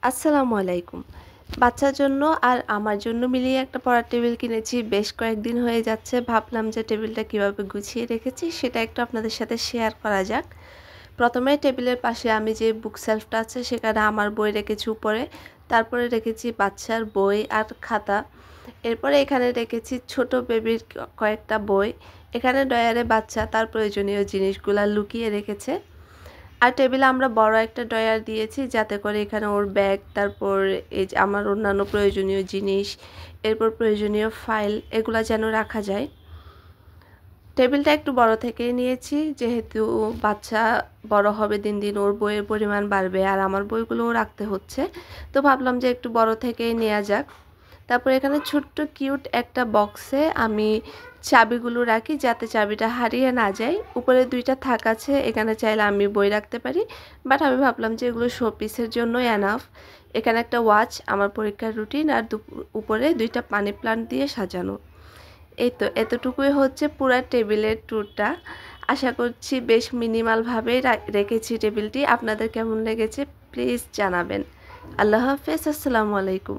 আসসালামু আলাইকুম। বাচ্চার জন্য আর আমার জন্য মিলিয়ে একটা পড়ার টেবিল কিনেছি। বেশ কয়েকদিন হয়ে যাচ্ছে। ভাবলাম যে টেবিলটা কিভাবে গুছিয়ে রেখেছি সেটা একটু আপনাদের সাথে শেয়ার করা যাক। প্রথমে টেবিলের পাশে আমি যে বুক সেলফটা আছে সেখানে আমার বই রেখেছি উপরে। তারপরে রেখেছি বাচ্চার বই আর খাতা। এরপরে এখানে রেখেছি ছোট বেবির কয়েকটা বই। এখানে ড্রয়ারে বাচ্চা তার প্রয়োজনীয় জিনিসগুলা লুকিয়ে রেখেছে। আর টেবিলে আমরা বড় একটা ড্রয়ার দিয়েছি যাতে করে এখানে ওর ব্যাগ, তারপর এই যে আমার অন্যান্য প্রয়োজনীয় জিনিস, এরপর প্রয়োজনীয় ফাইল এগুলা যেন রাখা যায়। টেবিলটা একটু বড় থেকেই নিয়েছি যেহেতু বাচ্চা বড় হবে দিন দিন, ওর বইয়ের পরিমাণ বাড়বে আর আমার বইগুলোও রাখতে হচ্ছে, তো ভাবলাম যে একটু বড় থেকেই নেওয়া যাক। তারপর এখানে ছোট্ট কিউট একটা বক্সে আমি চাবিগুলো রাখি যাতে চাবিটা হারিয়ে না যায়। উপরে দুইটা থাক আছে, এখানে চাইলে আমি বই রাখতে পারি, বাট আমি ভাবলাম যে এগুলো শো পিসের জন্যই এনাফ। এখানে একটা ওয়াচ, আমার পরীক্ষার রুটিন আর উপরে দুইটা পানি প্লান্ট দিয়ে সাজানো। এই তো এতটুকুই হচ্ছে পুরা টেবিলের ট্যুরটা। আশা করছি বেশ মিনিমালভাবেই রেখেছি টেবিলটি। আপনাদের কেমন লেগেছে প্লিজ জানাবেন। আল্লাহ হাফেজ, আসসালামু আলাইকুম।